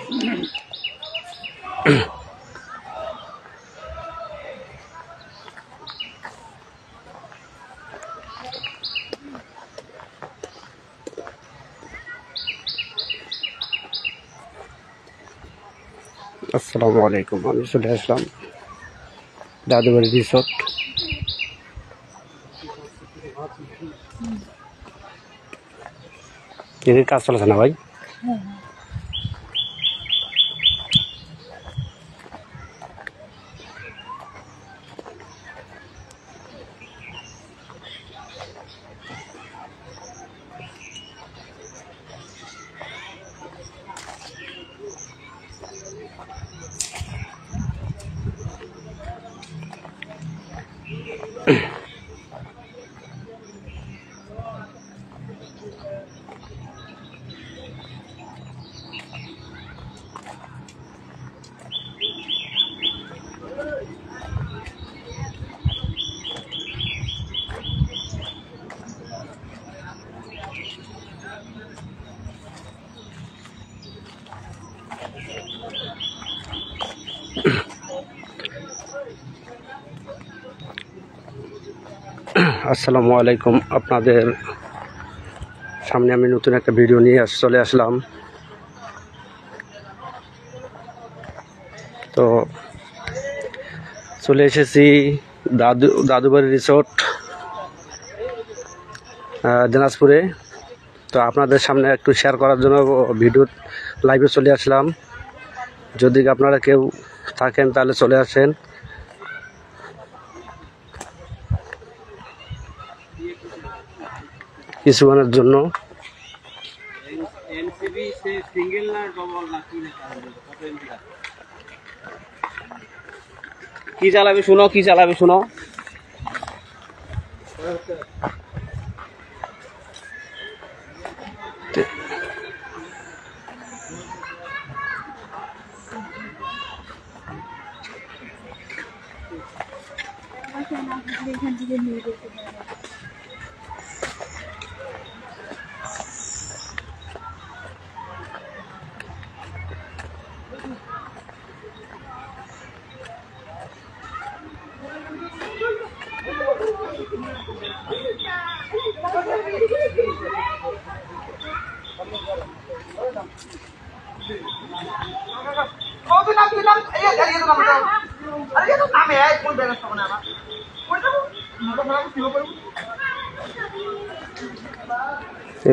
আসসালামু আলাইকুম। আমি চলে আসলাম দাদুবাড়ি রিসোর্ট। এদের কাজ চলেছে না ভাই? আসসালামু আলাইকুম। আপনাদের সামনে আমি নতুন একটা ভিডিও নিয়ে চলে আসলাম। তো চলে এসেছি দাদুবাড়ি রিসোর্ট দিনাজপুরে। তো আপনাদের সামনে একটু শেয়ার করার জন্য ভিডিও লাইভে চলে আসলাম। যদি আপনারা কেউ থাকেন তাহলে চলে আসেন। কিছুক্ষণের জন্য কি চালাবে শুনো, কি চালাবে শুনো।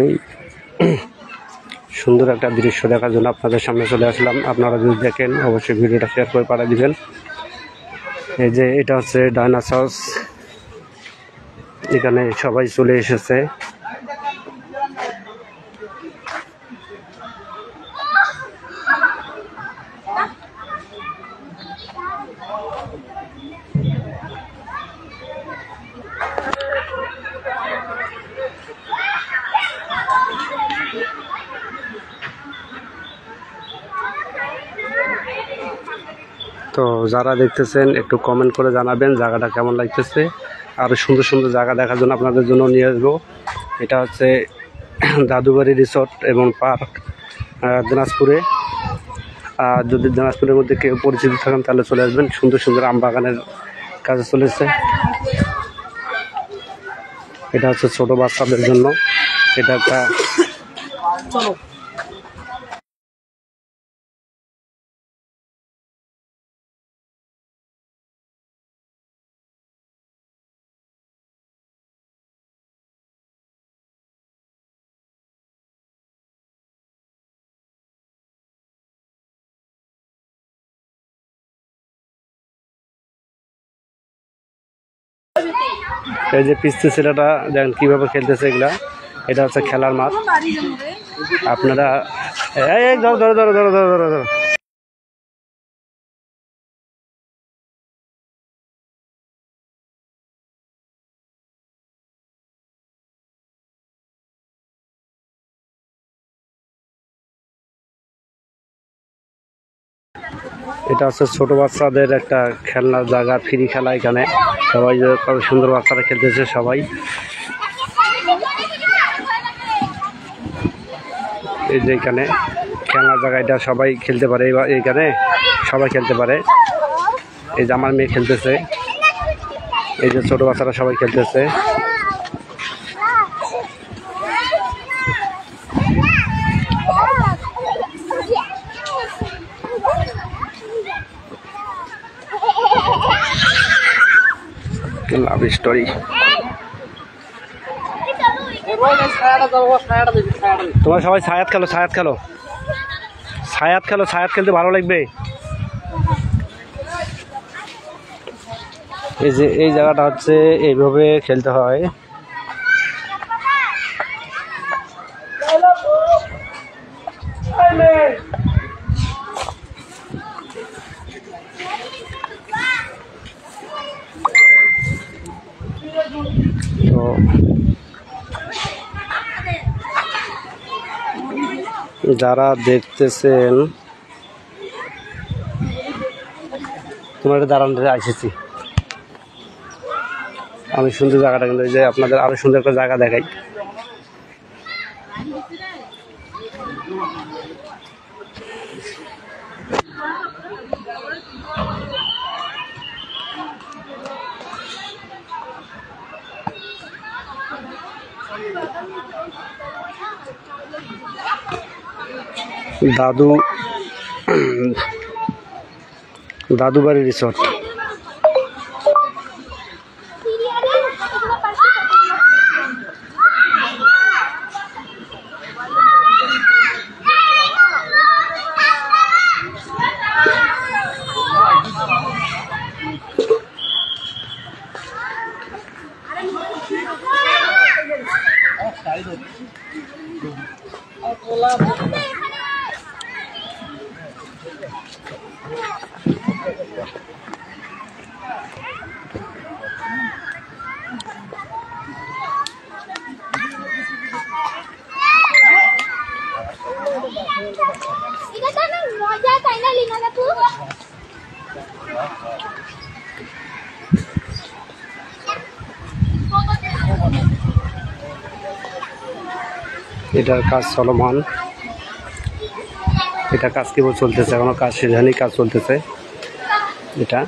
এই সুন্দর একটা দৃশ্য দেখার জন্য আপনাদের সামনে চলে আসলাম। আপনারা যদি দেখেন অবশ্যই ভিডিওটা শেয়ার করে পাঠিয়ে দিবেন। এই যে এটা হচ্ছে ডাইনোসর, এখানে সবাই চলে এসেছে। তো যারা দেখতেছেন একটু কমেন্ট করে জানাবেন জায়গাটা কেমন লাগতেছে। আরও সুন্দর সুন্দর জায়গা দেখার জন্য আপনাদের জন্য নিয়ে আসবো। এটা হচ্ছে দাদুবাড়ি রিসোর্ট এবং পার্ক দিনাজপুরে। আর যদি দিনাজপুরের মধ্যে কেউ পরিচিত থাকেন তাহলে চলে আসবেন। সুন্দর সুন্দর আম বাগানের কাজে চলেছে। এটা হচ্ছে ছোট বাচ্চাদের জন্য। এটা একটা এই যে পিস্তি ছেলেটা দেখেন কিভাবে খেলতেছে এগুলা। এটা হচ্ছে খেলার মাঠ। আপনারা ধরো ধরো ধরো ধরো ধরো ধরো ধরো। এটা হচ্ছে ছোট বাচ্চাদের একটা খেলনার জায়গা, ফ্রি খেলা। এখানে সবাই কত সুন্দর বাচ্চারা খেলতেছে সবাই। এই যে এখানে খেলনার জায়গা, এটা সবাই খেলতে পারে, এইখানে সবাই খেলতে পারে। এই যে আমার মেয়ে খেলতেছে, এই যে ছোট বাচ্চারা সবাই খেলতেছে। Love story. তোমরা সবাই ছায়াত খেলো, ছায়াত খেলো, ছায়াত খেলো, ছায়াত খেলতে ভালো লাগবে। এই যে এই জায়গাটা হচ্ছে এইভাবে খেলতে হয়। তো যারা দেখতেছেন, তোমার দাঁড়ানো এসেছি আমি, সুন্দর জায়গাটা, কিন্তু যে আপনাদের আরো সুন্দর একটা জায়গা দেখাই। দাদুবাড়ি রিসোর্ট। এটার কাজ চলমান, এটা কাজ কেবল চলতেছে, এখনো কাজ শেষ হয়নি, কাজ চলতেছে। এটা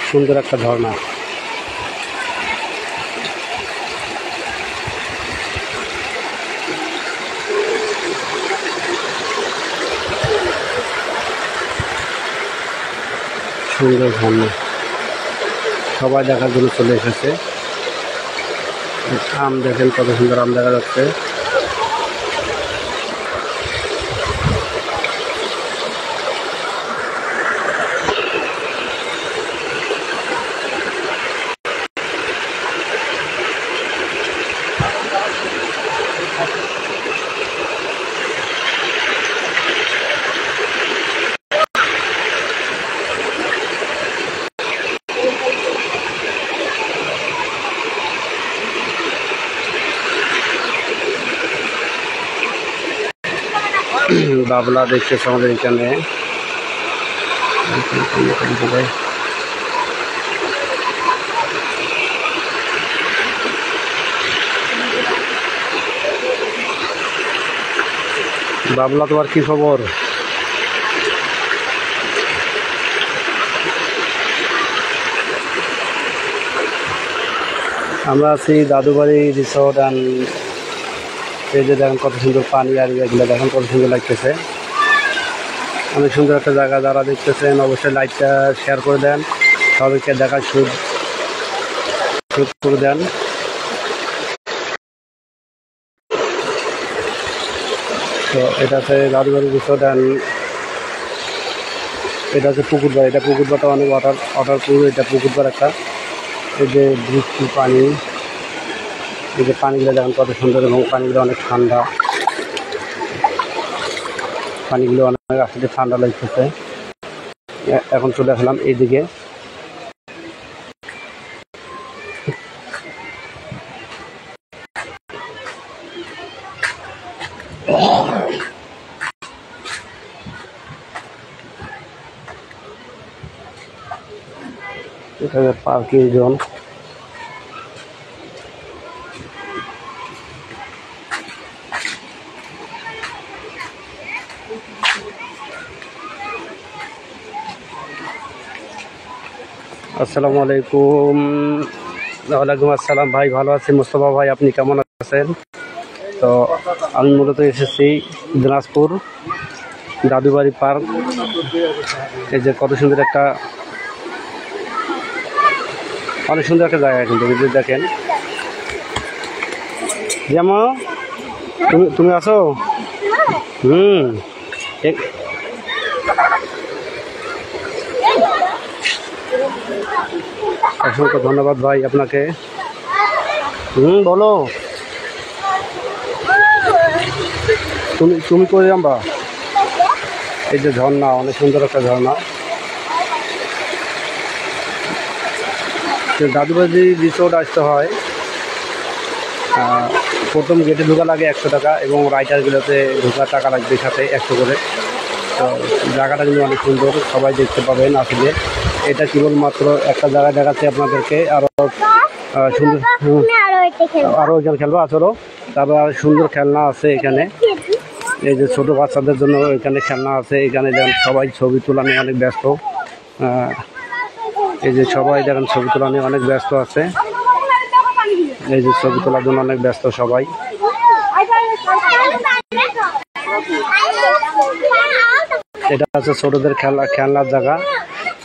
সুন্দর একটা ঝর্ণা। সুন্দর ঝর্ণা, সবাই দেখার জন্য চলে এসেছে। আম দেখেন, কত সুন্দর আম দেখা যাচ্ছে। বাবলা দেখতেছে আমাদের এখানে। বাবলা, তোমার কি খবর? আমরা আছি দাদুবাড়ি রিসোর্ট অ্যান্ড এই যে দেখেন কত সুন্দর পানি, আর এগুলো দেখেন কত সুন্দর লাগতেছে। অনেক সুন্দর একটা জায়গা। যারা দেখতেছেন অবশ্যই লাইকটা শেয়ার করে দেন, সবাইকে দেখার সুযোগ করে দেন। তো এটা হচ্ছে দাদুবাড়ি রিসোর্ট অ্যান্ড এটা হচ্ছে পুকুরপাড়। এটা পুকুরপাড়টা অনেক ওয়াটার পুকুর, এটা পুকুরপাড় একটা। এই যে বৃষ্টি পানি, এই যে পানিগুলো দেখেন কত সুন্দর, এবং পানিগুলো অনেক ঠান্ডা, পানিগুলো অনেক আসলে ঠান্ডা লাগতেছে। এখন চলে আসলাম এইদিকে। এটা পার্কিং জোন। আসসালামু আলাইকুম। ওয়ালাইকুম আসসালাম ভাই, ভালো আছি মোস্তফা ভাই, আপনি কেমন আছেন? তো আমি মূলত এসেছি দিনাজপুর দাদুবাড়ি পার্ক। এই যে কত সুন্দর একটা, অনেক সুন্দর একটা জায়গা কিন্তু দেখেন। যেমন তুমি তুমি আছো? অসংখ্য ধন্যবাদ ভাই আপনাকে। বলো, তুমি তুমি করে যাবা। এই যে ঝর্ণা, অনেক সুন্দর একটা ঝর্ণা। দাদুবাড়ি রিসোর্ট আসতে হয়, প্রথম গেটে ঢোকা লাগে 100 টাকা এবং রাইটারগুলোতে ঢোকার টাকা লাগবে সাথে 100 করে। তো জায়গাটা কিন্তু অনেক সুন্দর, সবাই দেখতে পাবেন আসলে। এটা কেবলমাত্র একটা জায়গায় দেখাচ্ছে আপনাদেরকে, আরও সুন্দর, আরও ওইখানে খেলবো আসলো। তারপর আর সুন্দর খেলনা আছে এখানে। এই যে ছোটো বাচ্চাদের জন্য এখানে খেলনা আছে। এখানে যেমন সবাই ছবি তোলা নিয়ে অনেক ব্যস্ত। এই যে সবাই দেখেন ছবি তোলা নিয়ে অনেক ব্যস্ত আছে। এই যে ছবি তোলার জন্য অনেক ব্যস্ত সবাই। এটা হচ্ছে ছোটদের খেলনার জায়গা।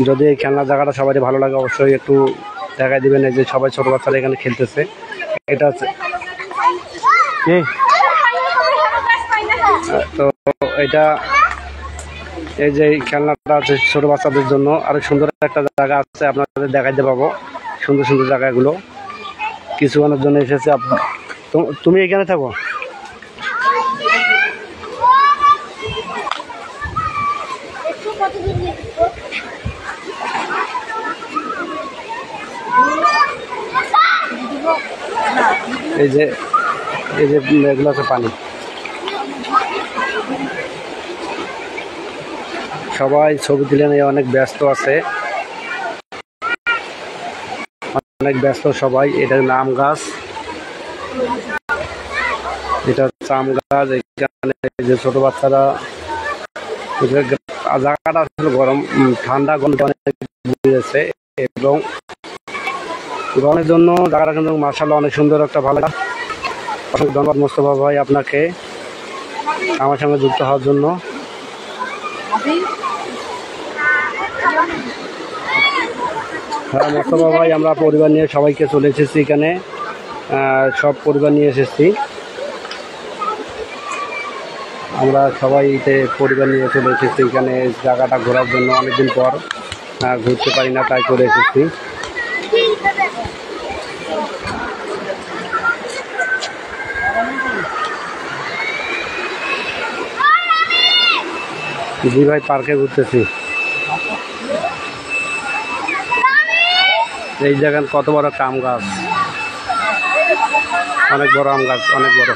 যদি এই খেলনার জায়গাটা সবাই ভালো লাগে অবশ্যই একটু দেখাই দিবেন। এই যে সবাই ছোট বাচ্চারা এখানে খেলতেছে। এটা হচ্ছে তো এটা, এই যে খেলনাটা আছে ছোট বাচ্চাদের জন্য। আরো সুন্দর একটা জায়গা আছে, আপনাদের দেখাইতে পাবো সুন্দর সুন্দর জায়গাগুলো। কিছুক্ষণের জন্য এসেছে। তুমি এখানে থাকো। এই যে এগুলো আছে পানি। সবাই ছবি তুলে নিয়ে অনেক ব্যস্ত আছে, অনেক ব্যস্ত সবাই। এটা আম গাছ, এটা হচ্ছে আম গাছ। এখানে যে ছোট বাচ্চারা, জায়গাটা আসলে গরম, ঠান্ডা গরম অনেক দিয়েছে এবং গরমের জন্য জায়গাটা কিন্তু মার্শাল্লাহ অনেক সুন্দর একটা ভালো। অনেক ধন্যবাদ মোস্তফা ভাই আপনাকে আমার সঙ্গে যুক্ত হওয়ার জন্য। হ্যাঁ মোস্তফা ভাই, আমরা পরিবার নিয়ে সবাইকে চলে এসেছি এখানে, সব পরিবার নিয়ে এসেছি আমরা সবাই। পরিবার নিয়ে চলে এসেছি এখানে জায়গাটা ঘোরার জন্য। অনেকদিন পর ঘুরতে পারি না, তাই চলে এসেছি। জি ভাই, পার্কে ঘুরতেছি। এই জায়গায় কত বড় একটা আম গাছ, অনেক বড় আম গাছ, অনেক বড়।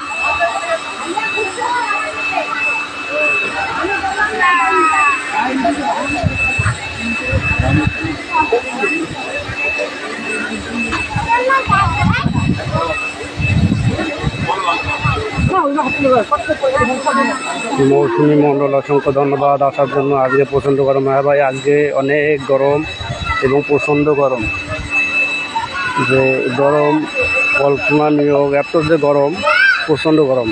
মৌসুমী মণ্ডল, অসংখ্য ধন্যবাদ আসার জন্য। আজকে প্রচণ্ড গরম। হ্যাঁ ভাই, আজকে অনেক গরম এবং প্রচণ্ড গরম। যে গরম কল্পনা নিয়োগ, এত যে গরম, প্রচণ্ড গরম।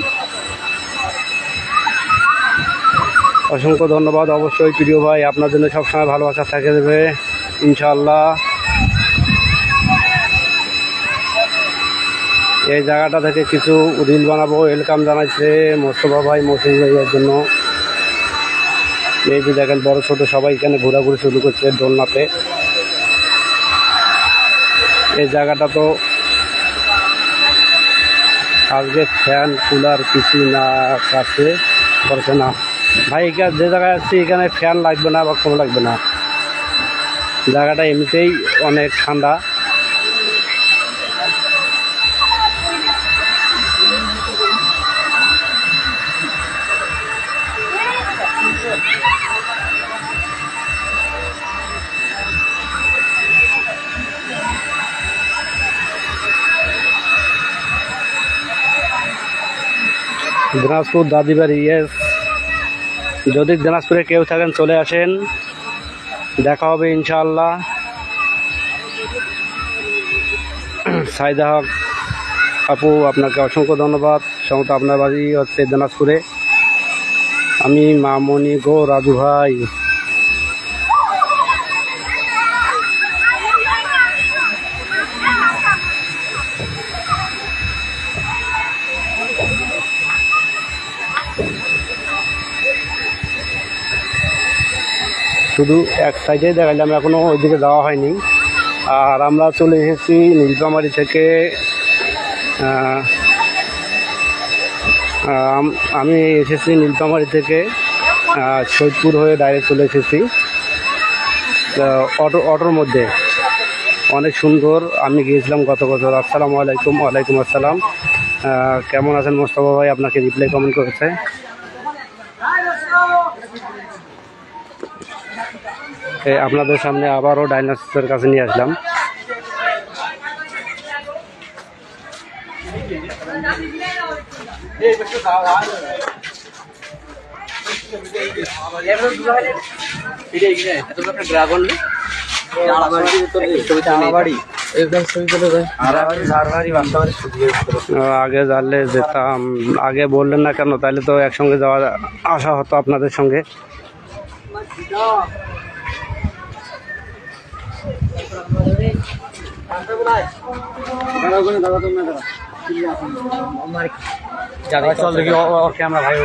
অসংখ্য ধন্যবাদ। অবশ্যই প্রিয় ভাই, আপনার জন্য সবসময় ভালোবাসা থেকে দেবে ইনশাআল্লাহ। এই জায়গাটা থেকে কিছু রিল বানাবো, ওয়েলকাম জানাইছে মোস্তফা ভাই মৌসুমী ভাইয়ের জন্য। এই যে দেখেন বড় ছোট সবাই এখানে ঘোরাঘুরি শুরু করছে দোলনাতে। এই জায়গাটা তো আজকে ফ্যান কুলার কিছু না কাছে করছে না ভাই। যে জায়গায় আসছি এখানে ফ্যান লাগবে না বা কোনো লাগবে না, জায়গাটা এমনিতেই অনেক ঠান্ডা। দিনাজপুর দাদিবাড়ি, ইয়েস। যদি দিনাজপুরে কেউ থাকেন চলে আসেন, দেখা হবে ইনশাআল্লাহ। সাইদা হক আপু, আপনাকে অসংখ্য ধন্যবাদ। সমত আপনার বাড়ি হচ্ছে দিনাজপুরে। আমি মামনি গো রাজু ভাই। শুধু এক সাইডেই দেখাইলাম, এখনও ওইদিকে যাওয়া হয়নি। আর আমরা চলে এসেছি নীলফামারী থেকে। আমি এসেছি নীলফামারী থেকে, সৈয়দপুর হয়ে ডাইরেক্ট চলে এসেছি অটোর মধ্যে। অনেক সুন্দর। আমি গিয়েছিলাম গত বছর। আসসালামু আলাইকুম। ওয়ালাইকুম আসসালাম। কেমন আছেন মোস্তফা ভাই? আপনাকে রিপ্লাই কমেন্ট করেছে। আপনাদের সামনে আবারও ডাইনোসরের কাছে নিয়ে আসলাম। আগে জানলে যেতাম, আগে বললেন না কেন? তাহলে তো একসঙ্গে যাওয়া আসা হতো আপনাদের সঙ্গে। চল দেখি ওর ক্যামেরা ভাই।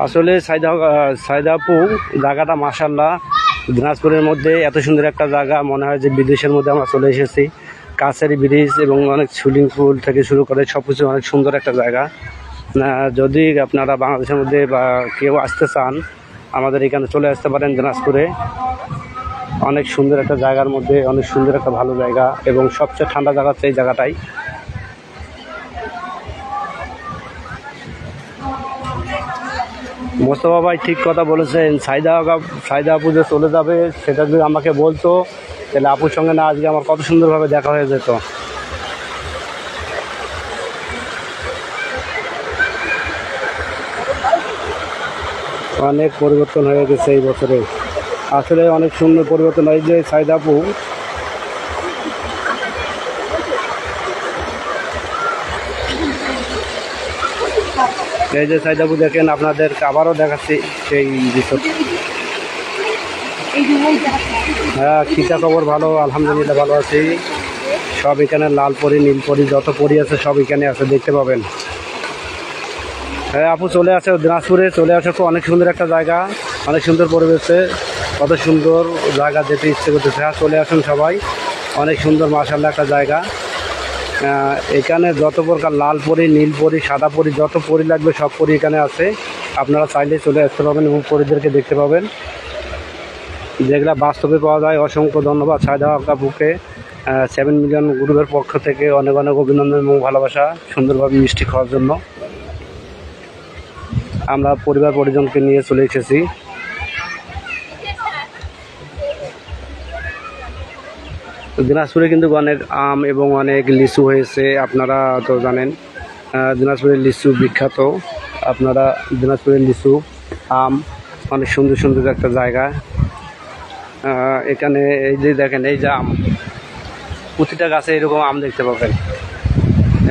আসলে সাইদাপুর জায়গাটা মাশাআল্লাহ, দিনাজপুরের মধ্যে এত সুন্দর একটা জায়গা, মনে হয় যে বিদেশের মধ্যে আমরা চলে এসেছি। কাছের ব্রিজ এবং অনেক সুইমিং পুল থেকে শুরু করে সব কিছু অনেক সুন্দর একটা জায়গা। যদি আপনারা বাংলাদেশের মধ্যে বা কেউ আসতে চান, আমাদের এখানে চলে আসতে পারেন দিনাজপুরে। অনেক সুন্দর একটা জায়গার মধ্যে, অনেক সুন্দর একটা ভালো জায়গা এবং সবচেয়ে ঠান্ডা জায়গা হচ্ছে এই জায়গাটাই। মোস্তফা ভাই ঠিক কথা বলেছেন। সাইদা আপু যে চলে যাবে, সেটা যদি আমাকে বলতো, তাহলে আপুর সঙ্গে না আজকে আমার কত সুন্দরভাবে দেখা হয়ে যেত। অনেক পরিবর্তন হয়ে গেছে এই বছরে। আসলে অনেক সুন্দর পরিবর্তন হয় যে সাইদা আপু। এই যে সাইদা আপু দেখেন, আপনাদের আবারও দেখাচ্ছি সেই রিসোর্ট। হ্যাঁ, খিতা খবর ভালো, আলহামদুলিল্লাহ ভালো আছি। সব এখানে লাল পরি, নীল পরি, যত পরি আছে সব এখানে আছে, দেখতে পাবেন। হ্যাঁ আপু, চলে আসে দিনাজপুরে, চলে আসে। অনেক সুন্দর একটা জায়গা, অনেক সুন্দর পরিবেশে, কত সুন্দর জায়গা, যেতে ইচ্ছে করতেছে। হ্যাঁ, চলে আসুন সবাই। অনেক সুন্দর মাশাআল্লাহ একটা জায়গা। এখানে যত প্রকার লাল পরি, নীল পরি, সাদা পরি, যত পরি লাগবে সব পরি এখানে আছে। আপনারা চাইলে চলে আসতে পারবেন এবং পরিদেরকে দেখতে পাবেন, যেগুলা বাস্তবে পাওয়া যায়। অসংখ্য ধন্যবাদ সাইদা আপুকে। 7 মিলিয়ন গ্রুপের পক্ষ থেকে অনেক অনেক অভিনন্দন এবং ভালোবাসা, সুন্দরভাবে মিষ্টি খাওয়ার জন্য। আমরা পরিবার পরিজনকে নিয়ে চলে এসেছি। দিনাজপুরে কিন্তু অনেক আম এবং অনেক লিচু হয়েছে, আপনারা তো জানেন। দিনাজপুরের লিচু বিখ্যাত। আপনারা দিনাজপুরের লিচু, আম, অনেক সুন্দর সুন্দর একটা জায়গা। এখানে এই যে দেখেন, এই যে আম, প্রতিটা গাছে এরকম আম দেখতে পাবেন।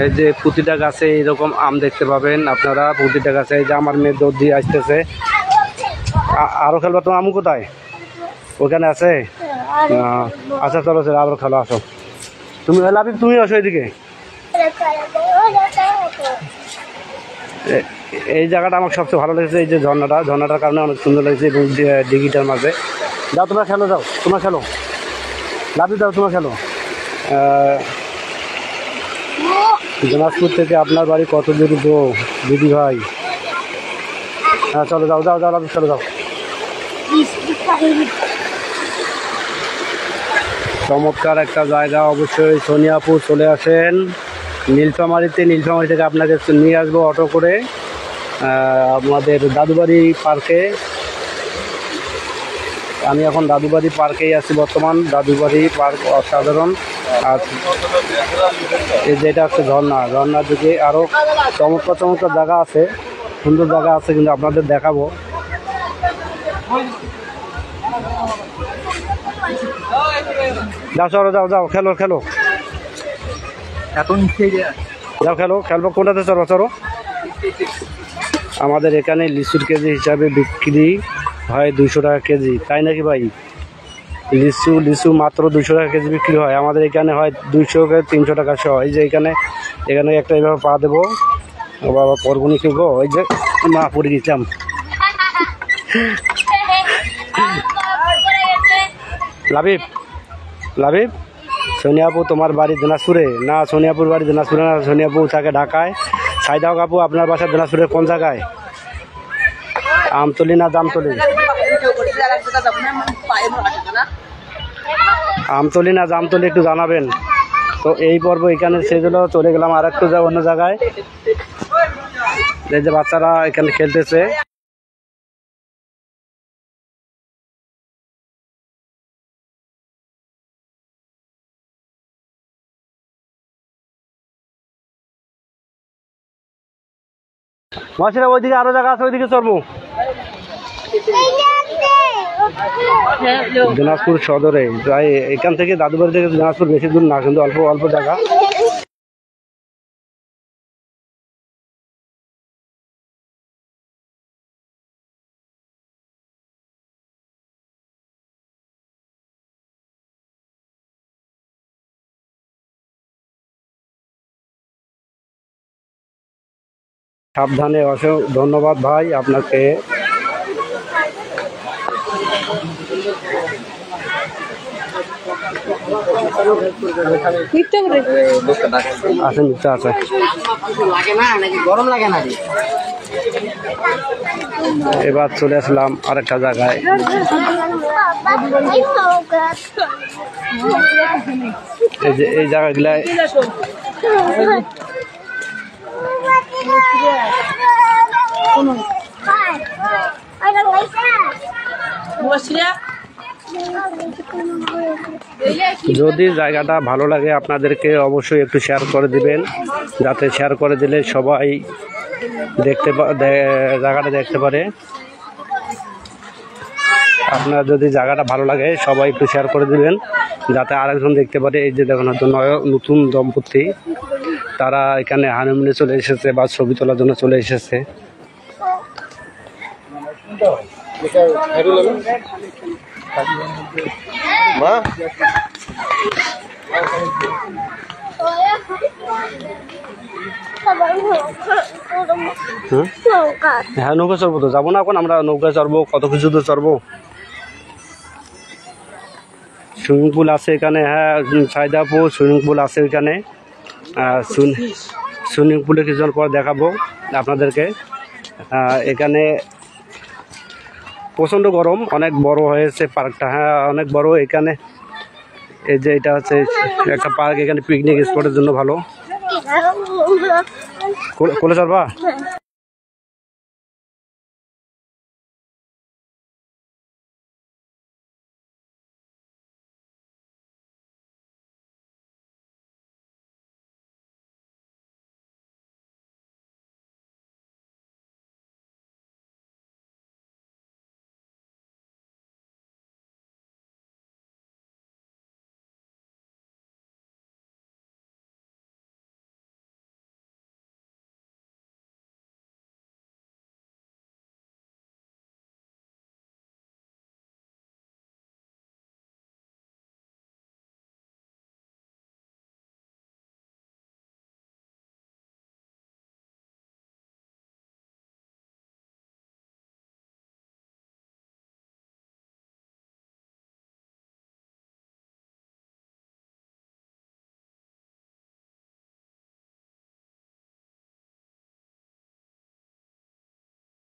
এই যে প্রতিটা গাছে এইরকম আম দেখতে পাবেন আপনারা, প্রতিটা গাছে। এই যে আমার মেয়ে দৌড় দিয়ে আসতেছে। আরও খেলবা? তোমার আমু কোথায়? ওখানে আছে। আচ্ছা চলো চলো, আরও খেলো, আসো। তুমি লাবিব, তুমি আসো এদিকে। এই জায়গাটা আমার সবচেয়ে ভালো লেগেছে। এই যে ঝর্ণাটার কারণে অনেক সুন্দর লেগেছে এবং দিঘিটার মাঝে। যাও তোমরা খেলো, যাও তোমরা খেলো, লাবিব যাও তোমরা খেলো। দিনাজপুর থেকে আপনার বাড়ি কত দূর গো দিদি ভাই? হ্যাঁ চলো, যাও যাও যাও লাবিব, চলো যাও। চমৎকার একটা জায়গা অবশ্যই। সোনিয়াপুর চলে আসেন নীলফামারীতে। নীলফামারী থেকে আপনাকে নিয়ে আসবো অটো করে আমাদের দাদুবাড়ি পার্কে। আমি এখন দাদুবাড়ি পার্কেই আছি বর্তমান। দাদুবাড়ি পার্ক অসাধারণ। আর এই যেটা হচ্ছে ঝর্ণার দিকে আরও চমৎকার চমৎকার জায়গা আছে, সুন্দর জায়গা আছে, কিন্তু আপনাদের দেখাবো। যাও চলো, যাও খেলো যাও খেলবো কোনটাতে চলো। আমাদের এখানে লিচুর কেজি হিসাবে বিক্রি হয় 200 টাকা কেজি, তাই নাকি ভাই? লিচু মাত্র 200 টাকা কেজি বিক্রি হয়। আমাদের এখানে হয় 200-300 টাকা সহ। এই যে এখানে একটা এইভাবে পা দেবো, বাবা পরগুনি কি গো, ওই যে মা পড়ে গেছিলাম। লাবিব সোনিয়াপু তোমার বাড়ি দিনাজপুরে? না, সোনিয়াপুর বাড়ি দিনাজপুরে না, সোনিয়াপু থাকে ঢাকায়। সাইদাও কাপু আপনার বাসা দিনাজপুরের কোন জায়গায়? আমতলি না জামতলি? আমতলি না জামতলি একটু জানাবেন তো। এই পর্ব এখানে শেষ হলো, চলে গেলাম আর একটু অন্য জায়গায়। এই যে বাচ্চারা এখানে খেলতেছে। মাসিরা ওইদিকে আরো জায়গা আছে, ওইদিকে চলবো। দিনাজপুর সদরে প্রায় এখান থেকে দাদুবাড়ি থেকে দিনাজপুর বেশি দূর না, কিন্তু অল্প অল্প জায়গা। সাবধানে, অসংখ্য ধন্যবাদ ভাই আপনাকে। আছে নিচে আছে। এবার চলে আসলাম আরেকটা জায়গায়। এই যে এই জায়গাগুলায় যদি জায়গাটা ভালো লাগে আপনাদেরকে অবশ্যই একটু শেয়ার করে দিবেন, যাতে শেয়ার করে দিলে সবাই জায়গাটা দেখতে পারে। আপনার যদি জায়গাটা ভালো লাগে সবাই একটু শেয়ার করে দিবেন, যাতে আরেকজন দেখতে পারে। এই যে দেখুন হয়তো নতুন দম্পতি, তারা এখানে হানিমুনে চলে এসেছে বা ছবি তোলার জন্য চলে এসেছে। হ্যাঁ, নৌকা চড়বো তো, যাবো না এখন আমরা? নৌকা চড়বো, কত কিছু তো চড়বো। সুইমিং পুল আছে এখানে। হ্যাঁ সাইদাপুর সুইমিং পুল আছে এখানে। সুইমিং পুলে কিছুক্ষণ পর দেখাবো আপনাদেরকে। এখানে প্রচণ্ড গরম, অনেক বড় হয়েছে পার্কটা। হ্যাঁ অনেক বড় এখানে। এই যে এটা হচ্ছে একটা পার্ক, এখানে পিকনিক স্পটের জন্য ভালো। কোলে চড়বা?